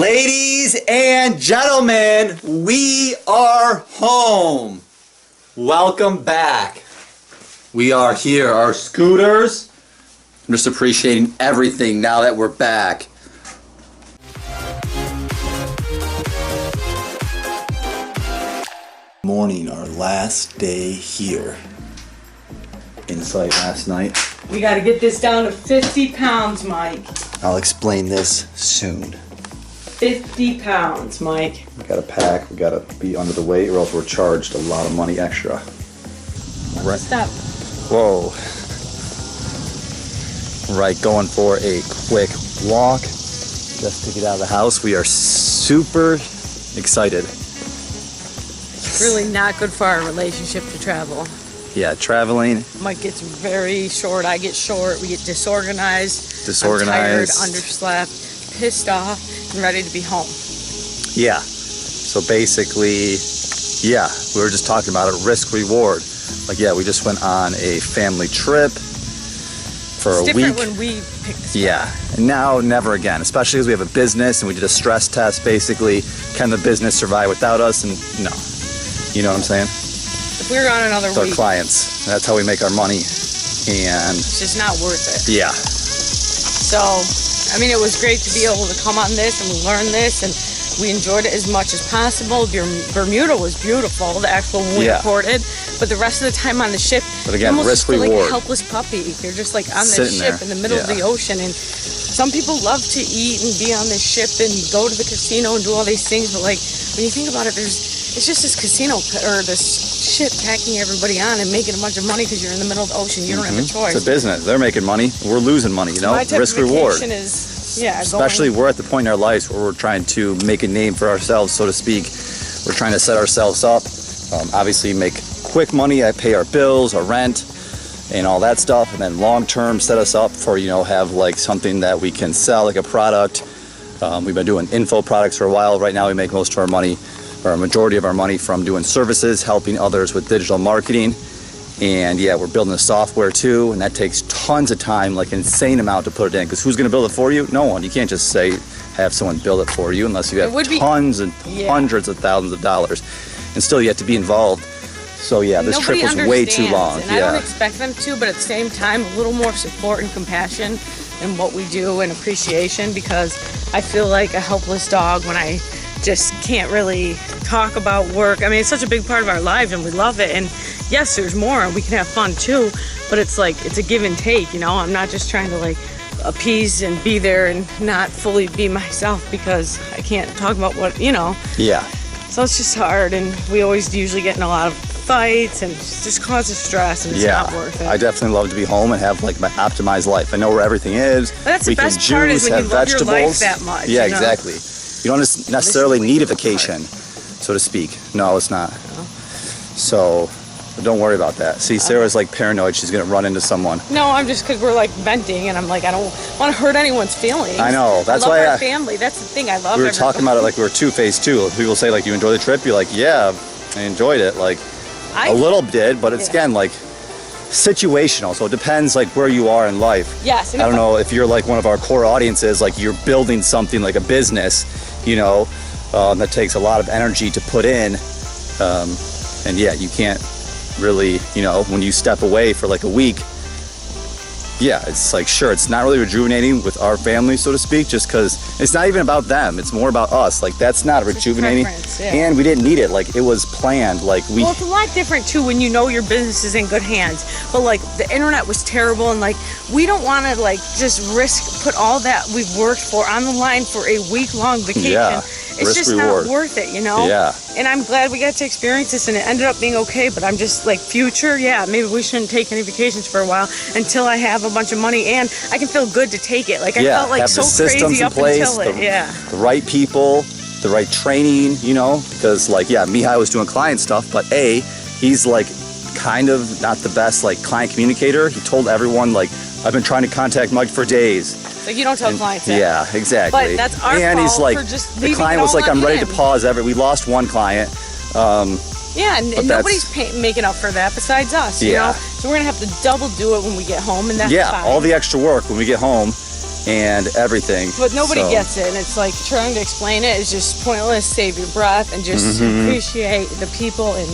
Ladies and gentlemen, we are home. Welcome back. We are here. Our scooters. I'm just appreciating everything now that we're back. Morning, our last day here. Insight last night. We got to get this down to 50 pounds, Mike. I'll explain this soon. 50 pounds, Mike. We gotta pack, we gotta be under the weight, or else we're charged a lot of money extra. Right. Stop. Whoa. Right, going for a quick walk just to get out of the house. We are super excited. It's really not good for our relationship to travel. Yeah, traveling. Mike gets very short, I get short, we get disorganized. I'm tired, underslept, pissed off, and ready to be home. Yeah, so basically, yeah, we were just talking about it, risk reward. Like, yeah, we just went on a family trip for a week. It's different when we pick the spot. Yeah, and now never again, especially because we have a business and we did a stress test, basically. Can the business survive without us? And no, you know what I'm saying? If we were on another It's our week, clients. That's how we make our money. And it's just not worth it. yeah. So, I mean, it was great to be able to come on this and we learned this and we enjoyed it as much as possible. Bermuda was beautiful, the actual one we recorded. But the rest of the time on the ship, but again, you almost risk feel reward. like a helpless puppy. You're just like on this ship in the middle of the ocean. And some people love to eat and be on this ship and go to the casino and do all these things. But like, when you think about it, it's just this casino or this ship packing everybody on and making a bunch of money because you're in the middle of the ocean. You don't have a choice. It's a business. They're making money. We're losing money, you know? My type risk of reward. Is, especially we're at the point in our lives where we're trying to make a name for ourselves, so to speak. We're trying to set ourselves up. Obviously make quick money. I pay our bills, our rent, and all that stuff. And then long term set us up for, you know, have like something that we can sell, like a product. We've been doing info products for a while. Right now we make most of our money, or a majority of our money, from doing services, helping others with digital marketing. And yeah, we're building the software too, and that takes tons of time, like insane amount to put it in, because who's going to build it for you? No one. You can't just say, have someone build it for you, unless you have tons and hundreds of thousands of dollars, and still you have to be involved. So yeah, this trip was way too long. And I don't expect them to, but at the same time, a little more support and compassion in what we do and appreciation, because I feel like a helpless dog when I just can't really talk about work. I mean, it's such a big part of our lives and we love it. And yes, there's more and we can have fun too, but it's like, it's a give and take, you know? I'm not just trying to like appease and be there and not fully be myself because I can't talk about what, you know? Yeah. So it's just hard, and we always usually get in a lot of fights and it just causes stress, and it's not worth it. I definitely love to be home and have like my optimized life. I know where everything is. But that's the best part, is when you love your life that much. Yeah, you know? exactly. You don't necessarily need a vacation, so to speak. No, it's not. No. So don't worry about that. See, Sarah's like paranoid. She's going to run into someone. No, I'm just, because we're like venting, and I'm like, I don't want to hurt anyone's feelings. I know. That's why I why love our family. That's the thing. I love We were talking about it like we were two-faced too. People say like, you enjoy the trip? You're like, yeah, I enjoyed it. Like, a little did, but it's again like situational. So it depends like where you are in life. Yes. I don't know if you're like one of our core audiences, like you're building something like a business, you know, that takes a lot of energy to put in. And yeah, you can't really, you know, when you step away for like a week, yeah, it's like, sure, it's not really rejuvenating with our family, so to speak, just because it's not even about them. It's more about us. Like, that's not rejuvenating. And we didn't need it. Like, it was planned. Like, Well, it's a lot different, too, when you know your business is in good hands. But, like, the internet was terrible, and, like, we don't want to, like, just put all that we've worked for on the line for a week-long vacation. Yeah. It's just not worth it, you know? Yeah. And I'm glad we got to experience this, and it ended up being okay, but I'm just, like, future, yeah, maybe we shouldn't take any vacations for a while until I have a bunch of money, and I can feel good to take it. Like, I felt, like, so crazy up until it, the right people, the right training, you know? Because, like, yeah, Mihai was doing client stuff, but he's, like, kind of not the best, like, client communicator. He told everyone, like, I've been trying to contact Mike for days. Like, you don't tell clients that. Yeah, exactly. But that's our and fault he's like, for just the client was like, I'm ready to pause we lost one client. Yeah, and nobody's making up for that besides us, you know? So we're going to have to double do it when we get home, and that's fine. All the extra work when we get home. and everything. But nobody gets it, and it's like trying to explain it is just pointless. Save your breath and just appreciate the people, and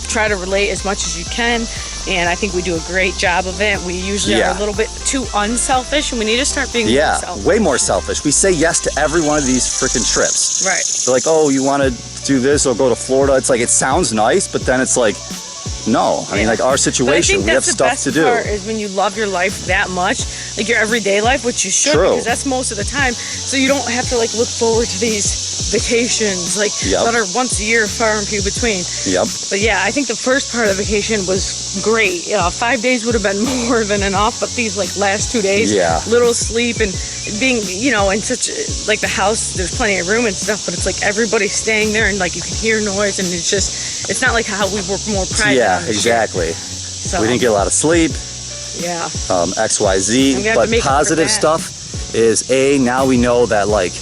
try to relate as much as you can. And I think we do a great job of it. We usually are a little bit too unselfish, and we need to start being more selfish. Way more selfish. We say yes to every one of these freaking trips. Right. They're like, oh, you want to do this or go to Florida? It's like, it sounds nice, but then it's like, no. I mean, like our situation, we have stuff to do. The best part is when you love your life that much, like your everyday life, which you should, because that's most of the time. So you don't have to like look forward to these vacations like that are once a year, far and few between. But yeah, I think the first part of the vacation was great. 5 days would have been more than enough, but these like last 2 days, little sleep and being, in such like the house, there's plenty of room and stuff, but it's like everybody's staying there and like you can hear noise, and it's not like how we were more private. Yeah, exactly. So we didn't get a lot of sleep. Yeah. XYZ, but positive stuff is now we know that like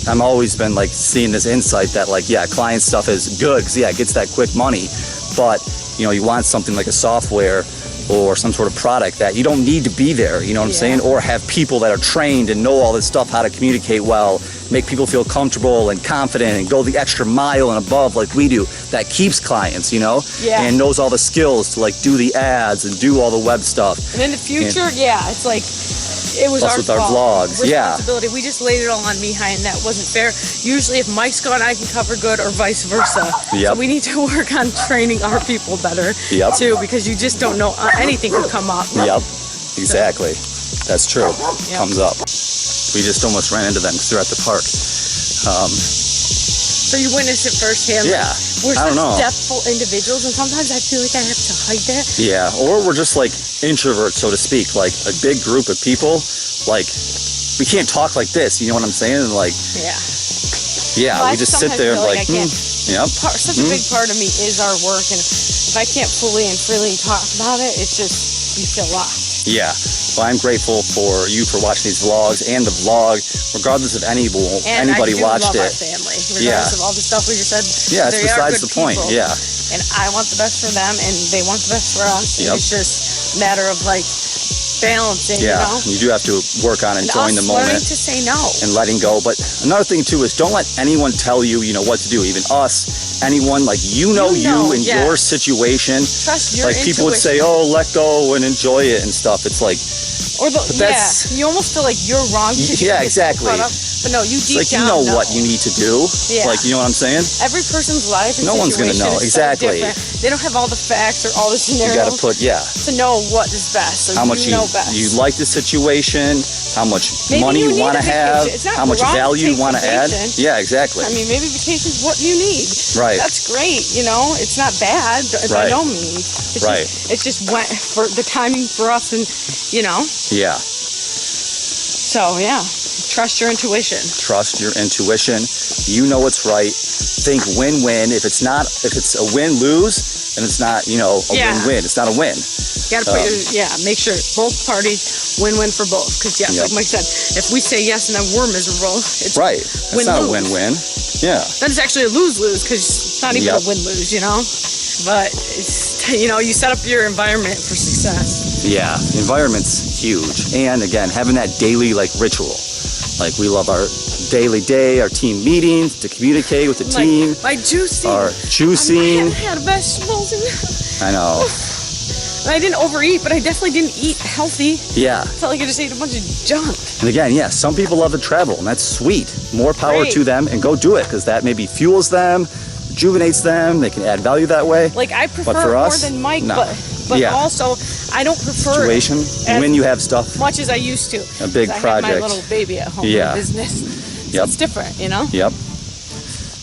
I'm always been like seeing this insight that like client stuff is good because it gets that quick money, but you want something like a software or some sort of product that you don't need to be there, you know what I'm saying? Or have people that are trained and know all this stuff, how to communicate well, make people feel comfortable and confident and go the extra mile and above like we do, that keeps clients, and knows all the skills to like do the ads and do all the web stuff. And in the future, it's like, it was our vlogs, responsibility. We just laid it all on Mihai, and that wasn't fair. Usually if Mike's gone, I can cover good, or vice versa. So we need to work on training our people better too, because you just don't know, anything could come up. Exactly. That's true. Comes up. We just almost ran into them because they're at the park. So you witnessed it firsthand. Yeah. We're I don't know. depthful individuals, and sometimes I feel like I have to hide that. Yeah, or we're just like introverts, so to speak. Like a big group of people, like we can't talk like this. You know what I'm saying? And like, well, we just sit there and like, such a big part of me is our work, and if I can't fully and freely talk about it, it's just you feel lost. Yeah. Well, I'm grateful for you for watching these vlogs and the vlog, regardless of anybody watched it. Our family, regardless of all the stuff we just said. Yeah, it's besides the point. People. Yeah. And I want the best for them, and they want the best for us. And it's just a matter of like balancing. You do have to work on enjoying the moment, learning to say no and letting go. But another thing too is don't let anyone tell you, what to do. Even us, anyone, like you in your situation. Trust your like people would say, oh, let go and enjoy it and stuff. It's like, you almost feel like you're wrong. Exactly. But no, you deep down know what you need to do. Like, you know what I'm saying? Every person's life and no one's gonna know. Exactly. So they don't have all the facts or all the scenarios. You gotta put to know what is best. So how much you like the situation, how much money you want to have, how much value you want to add. Yeah, exactly. I mean, maybe vacation's what you need. Right. That's great. It's not bad by no means. It's just went for the timing for us, and Yeah. So trust your intuition. Trust your intuition. You know what's right. Think win-win. If it's a win-lose, then it's not, a win-win. It's not a win. You gotta put make sure both parties win-win for both. Because like Mike said, if we say yes and then we're miserable, it's right. It's not a win-win. Yeah. Then it's actually a lose-lose because it's not even a win-lose, But it's, you set up your environment for success. Yeah, the environment's huge. And again, having that daily ritual. Like we love our daily day, our team meetings to communicate with the team. My juicing. Our juicing. I had vegetables. I know. And I didn't overeat, but I definitely didn't eat healthy. Yeah. I felt like I just ate a bunch of junk. And again, some people love to travel, and that's sweet. More power to them, and go do it, because that maybe fuels them, rejuvenates them. They can add value that way. Like I prefer but for more us, than Mike, no. but also I don't prefer situation when you have stuff much as I used to. A big project. I have my little baby at home in business. So it's different, Yep.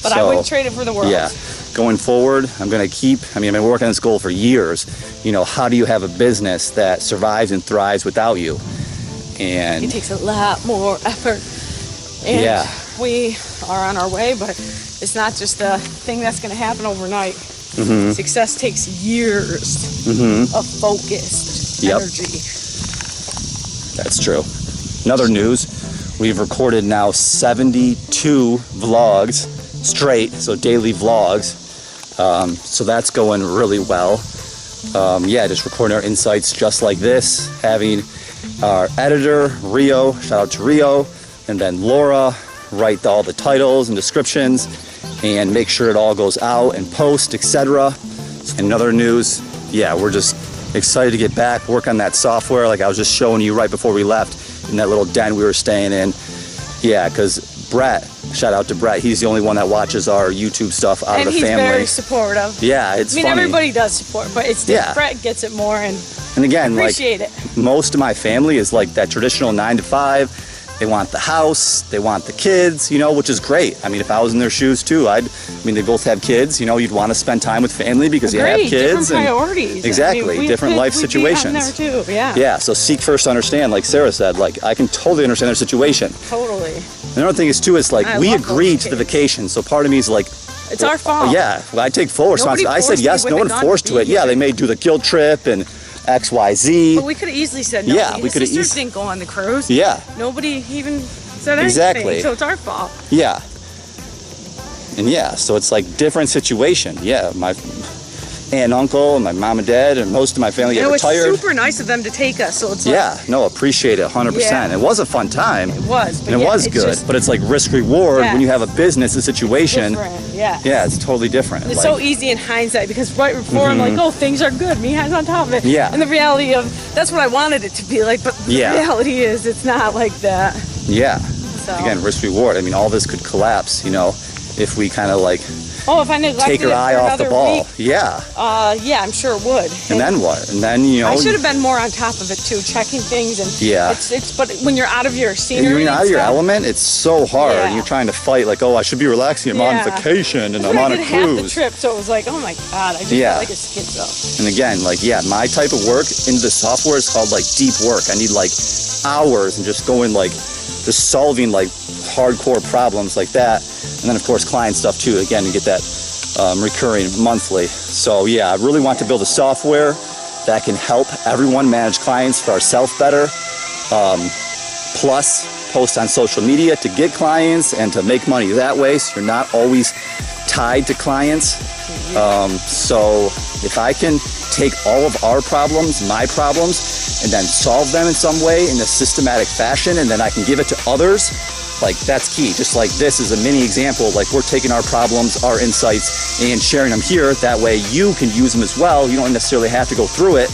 But I wouldn't trade it for the world. Yeah. Going forward, I'm going to I've been working on this goal for years. How do you have a business that survives and thrives without you? And it takes a lot more effort. And we are on our way, but it's not just a thing that's going to happen overnight. Success takes years of focused energy. That's true. Another news, we've recorded now 72 vlogs straight, so daily vlogs. So that's going really well. Just recording our insights just like this, having our editor, Rio, shout out to Rio, and then Laura, write all the titles and descriptions and make sure it all goes out and post, etc. And other news, yeah, we're just excited to get back, work on that software like I was just showing you right before we left in that little den we were staying in. Yeah, because Brett, shout out to Brett, he's the only one that watches our YouTube stuff out of the family. And he's very supportive. Yeah, it's funny. Everybody does support, but it's Yeah. Brett gets it more and again, appreciate like, it. Most of my family is like that traditional 9 to 5. They want the house, they want the kids, you know, which is great. I mean, if I was in their shoes too, they both have kids, you know, you'd want to spend time with family because you have kids. Different priorities. Exactly, different life situations. There too, yeah. Yeah, so seek first to understand, like Sarah said, like I can totally understand their situation. Totally. And another thing is too, is like we agreed to the vacation, so part of me is like, it's our fault. Yeah, I take full responsibility. I said yes, no one forced to it. Yeah, they may do the guilt trip and XYZ. But we could have easily said no. Yeah, we could have sisters didn't go on the cruise. Yeah. Nobody even said anything. Exactly. So it's our fault. Yeah. And yeah, so it's like different situation. Yeah, my aunt and uncle and my mom and dad and most of my family get retired. It was super nice of them to take us. So it's like, yeah, no, appreciate it 100%. Yeah. It was a fun time. It was. But and it was good, but it's like risk reward when you have a business, a situation. Yeah. Yeah, it's totally different. It's so easy in hindsight because right before I'm like, oh, things are good. Miha's on top of it. Yeah. And the reality of that's what I wanted it to be like, but the reality is it's not like that. Yeah. So. Again, risk reward. I mean, all this could collapse, you know, if we kind of like if I neglected take our eye off the ball. Week, yeah, I'm sure it would. And then what? And then, you know, I should have been more on top of it too, checking things and but when you're out of your scenery, and when you're out of your element, it's so hard. Yeah. And you're trying to fight like, oh, I should be relaxing. I'm on vacation and I'm on a cruise. Half the trip, so it was like, oh my god, I just felt like a schizo. And again, like my type of work into the software is called like deep work. I need like hours and just going like just solving like hardcore problems like that. And then of course client stuff too, again, to get that recurring monthly. So yeah, I really want to build a software that can help everyone manage clients for ourselves better, plus post on social media to get clients and to make money that way, so you're not always tied to clients. So if I can take all of our problems, my problems, and then solve them in some way in a systematic fashion, and then I can give it to others, like that's key. Just like this is a mini example, like we're taking our problems, our insights, and sharing them here. That way you can use them as well. You don't necessarily have to go through it.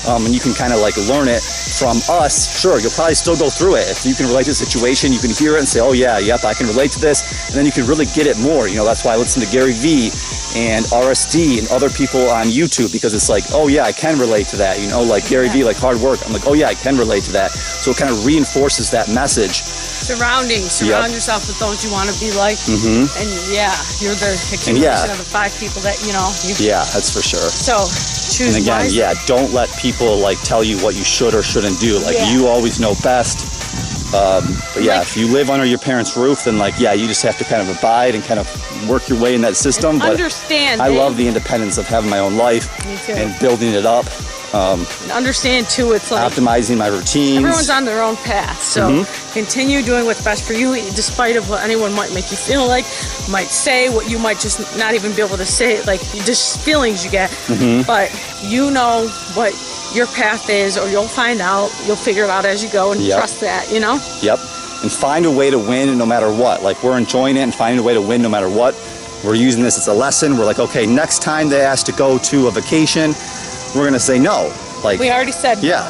And you can kind of like learn it from us. Sure, you'll probably still go through it. If you can relate to the situation, you can hear it and say, oh yeah, yep, I can relate to this. And then you can really get it more. You know, that's why I listen to Gary Vee and RSD and other people on YouTube, because it's like, oh yeah, I can relate to that. You know, like Gary Vee, like hard work. I'm like, oh yeah, I can relate to that. So it kind of reinforces that message. Surround yourself with those you want to be like. And yeah, you're the accumulation of the 5 people that, you know. Yeah, that's for sure. So choose And again, wisely. don't let people like tell you what you should or shouldn't do. Like you always know best. But yeah, if you live under your parents' roof, then like, yeah, you just have to kind of abide and kind of work your way in that system. But understand. I love the independence of having my own life and building it up. And understand too, it's like optimizing my routines. Everyone's on their own path, so continue doing what's best for you, despite of what anyone might make you feel like, might say, what you might just not even be able to say, like just feelings you get. But you know what your path is, or you'll find out, you'll figure it out as you go, and trust that, you know? Yep. And find a way to win no matter what. Like we're enjoying it and finding a way to win no matter what. We're using this as a lesson. We're like, okay, next time they ask to go to a vacation, we're gonna say no. Like we already said no.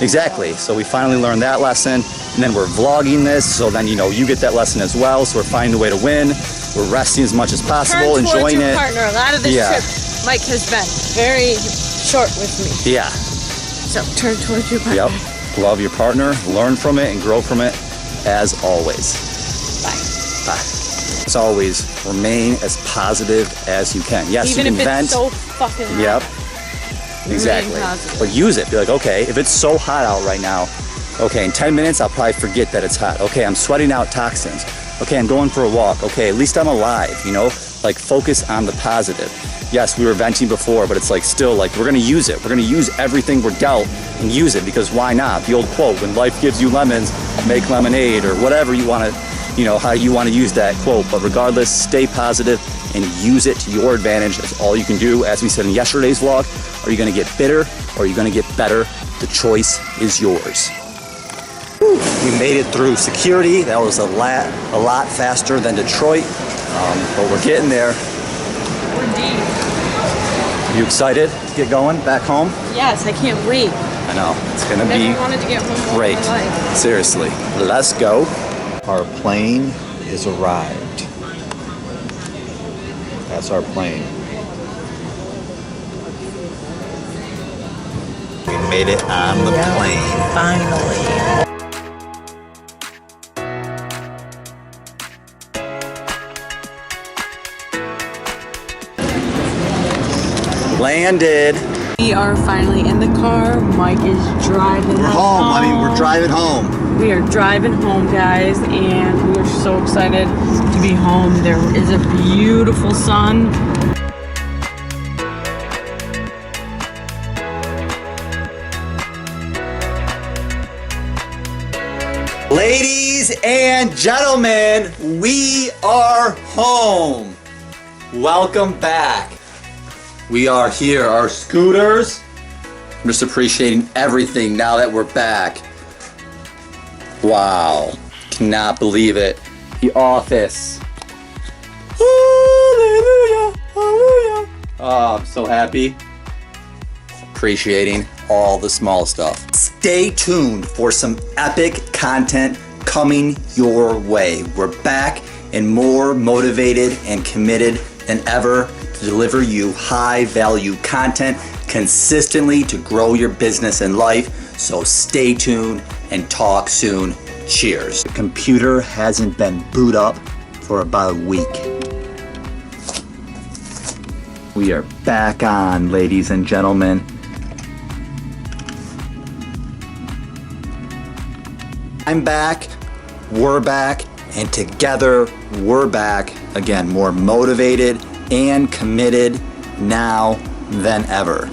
Exactly. So we finally learned that lesson, and then we're vlogging this, so then you know you get that lesson as well. So we're finding a way to win. We're resting as much as possible, enjoying it. Partner. A lot of this trip, Mike has been very short with me. Yeah. So turn towards your partner. Yep. Love your partner, learn from it, and grow from it, as always. Bye. Bye. As always, remain as positive as you can. Yes, even you can if vent. It's so fucking hot. Yep. Exactly. But use it. Be like, okay, if it's so hot out right now, okay, in 10 minutes, I'll probably forget that it's hot. Okay, I'm sweating out toxins. Okay, I'm going for a walk. Okay, at least I'm alive, you know? Like, focus on the positive. Yes, we were venting before, but it's like still, like, we're going to use it. We're going to use everything we're dealt and use it, because why not? The old quote, when life gives you lemons, make lemonade, or whatever you want to, you know, how you want to use that quote. But regardless, stay positive and use it to your advantage. That's all you can do. As we said in yesterday's vlog, are you going to get bitter or are you going to get better? The choice is yours. We made it through security. That was a lot faster than Detroit, but we're getting there. Indeed. You excited to get going back home? Yes, I can't wait. I know, it's gonna Never be wanted to get home more great. in my life. Seriously, let's go. Our plane is arrived. That's our plane. We made it on the plane. Finally. Landed. We are finally in the car. Mike is driving. We're home. I mean, we're driving home. We are driving home, guys, and we are so excited to be home. There is a beautiful sun. Ladies and gentlemen, we are home. Welcome back. We are here. Our scooters. I'm just appreciating everything now that we're back. Wow. Cannot believe it. The office. Hallelujah. Hallelujah. Oh, I'm so happy. Appreciating all the small stuff. Stay tuned for some epic content coming your way. We're back and more motivated and committed than ever to deliver you high value content consistently to grow your business and life. So stay tuned and talk soon. Cheers. The computer hasn't been booted up for about a week. We are back on, ladies and gentlemen. I'm back, we're back, and together we're back again, more motivated and committed now than ever.